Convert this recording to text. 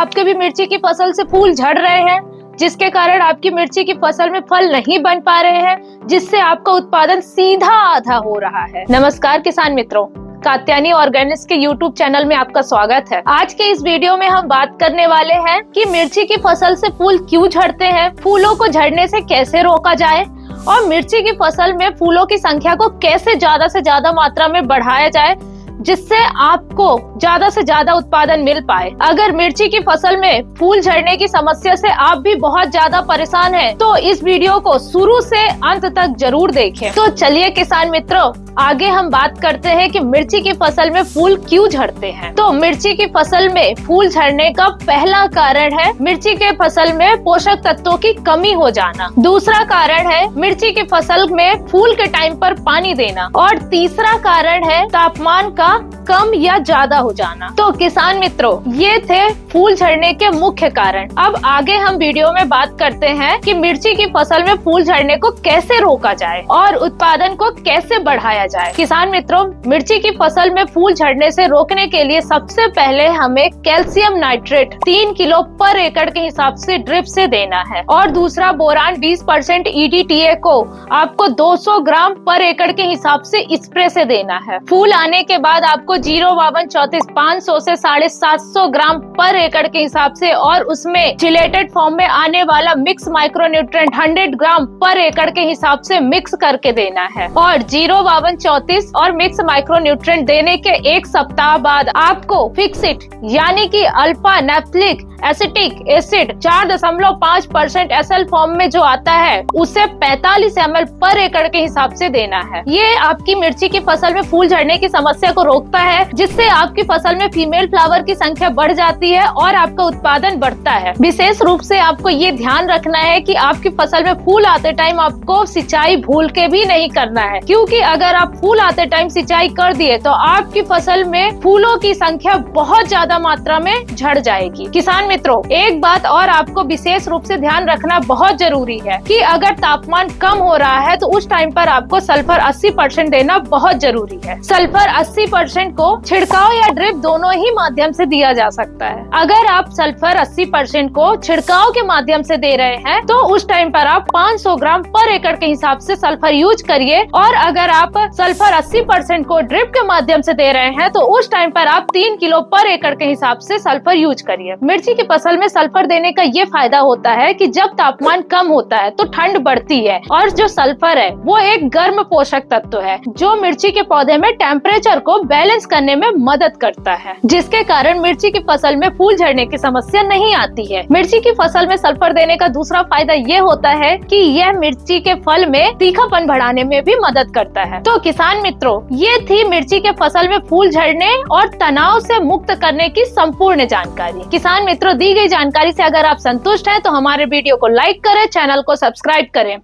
आपके भी मिर्ची की फसल से फूल झड़ रहे हैं, जिसके कारण आपकी मिर्ची की फसल में फल नहीं बन पा रहे हैं, जिससे आपका उत्पादन सीधा आधा हो रहा है। नमस्कार किसान मित्रों, कात्यायनी ऑर्गेनिक्स के YouTube चैनल में आपका स्वागत है। आज के इस वीडियो में हम बात करने वाले हैं कि मिर्ची की फसल से फूल क्यों झड़ते हैं, फूलों को झड़ने से कैसे रोका जाए और मिर्ची की फसल में फूलों की संख्या को कैसे ज्यादा से ज्यादा मात्रा में बढ़ाया जाए, जिससे आपको ज्यादा से ज्यादा उत्पादन मिल पाए। अगर मिर्ची की फसल में फूल झड़ने की समस्या से आप भी बहुत ज्यादा परेशान हैं, तो इस वीडियो को शुरू से अंत तक जरूर देखें। तो चलिए किसान मित्रों, आगे हम बात करते हैं कि मिर्ची की फसल में फूल क्यों झड़ते हैं। तो मिर्ची की फसल में फूल झड़ने का पहला कारण है मिर्ची के फसल में पोषक तत्वों की कमी हो जाना। दूसरा कारण है मिर्ची की फसल में फूल के टाइम पर पानी देना और तीसरा कारण है तापमान का कम या ज्यादा हो जाना। तो किसान मित्रों, ये थे फूल झड़ने के मुख्य कारण। अब आगे हम वीडियो में बात करते हैं कि मिर्ची की फसल में फूल झड़ने को कैसे रोका जाए और उत्पादन को कैसे बढ़ाया जाए। किसान मित्रों, मिर्ची की फसल में फूल झड़ने से रोकने के लिए सबसे पहले हमें कैल्शियम नाइट्रेट 3 किलो पर एकड़ के हिसाब से ड्रिप से देना है और दूसरा बोरान 20% EDTA को आपको 200 ग्राम पर एकड़ के हिसाब से स्प्रे से देना है। फूल आने के बाद आपको 05234 500 से 750 ग्राम पर एकड़ के हिसाब से और उसमें चिलेटेड फॉर्म में आने वाला मिक्स माइक्रोन्यूट्रिएंट 100 ग्राम पर एकड़ के हिसाब से मिक्स करके देना है। और 05234 और मिक्स माइक्रोन्यूट्रिएंट देने के एक सप्ताह बाद आपको फिक्सिट यानी कि अल्फा नेफ्लिक एसिटिक एसिड 4.5% SL फॉर्म में जो आता है उसे 45 ml पर एकड़ के हिसाब से देना है। ये आपकी मिर्ची की फसल में फूल झड़ने की समस्या को रोकता है, जिससे आपकी फसल में फीमेल फ्लावर की संख्या बढ़ जाती है और आपका उत्पादन बढ़ता है। विशेष रूप से आपको ये ध्यान रखना है कि आपकी फसल में फूल आते टाइम आपको सिंचाई भूल के भी नहीं करना है, क्योंकि अगर आप फूल आते टाइम सिंचाई कर दिए तो आपकी फसल में फूलों की संख्या बहुत ज्यादा मात्रा में झड़ जाएगी। किसान मित्रों, एक बात और आपको विशेष रूप से ध्यान रखना बहुत जरूरी है कि अगर तापमान कम हो रहा है तो उस टाइम पर आपको सल्फर 80% देना बहुत जरूरी है। सल्फर 80% को छिड़काव या ड्रिप दोनों ही माध्यम से दिया जा सकता है। अगर आप सल्फर 80% को छिड़काव के माध्यम से दे रहे हैं तो उस टाइम पर आप 500 ग्राम पर एकड़ के हिसाब से सल्फर यूज करिए और अगर आप सल्फर 80% को ड्रिप के माध्यम से दे रहे हैं तो उस टाइम पर आप 3 किलो पर एकड़ के हिसाब से सल्फर यूज करिए। मिर्ची की फसल में सल्फर देने का ये फायदा होता है कि जब तापमान कम होता है तो ठंड बढ़ती है और जो सल्फर है वो एक गर्म पोषक तत्व है जो मिर्ची के पौधे में टेम्परेचर को बैलेंस करने में मदद करता है, जिसके कारण मिर्ची की फसल में फूल झड़ने की समस्या नहीं आती है। मिर्ची की फसल में सल्फर देने का दूसरा फायदा ये होता है कि यह मिर्ची के फल में तीखापन बढ़ाने में भी मदद करता है। तो किसान मित्रों, ये थी मिर्ची के फसल में फूल झड़ने और तनाव से मुक्त करने की संपूर्ण जानकारी। किसान मित्रों, दी गई जानकारी से अगर आप संतुष्ट हैं तो हमारे वीडियो को लाइक करें, चैनल को सब्सक्राइब करें।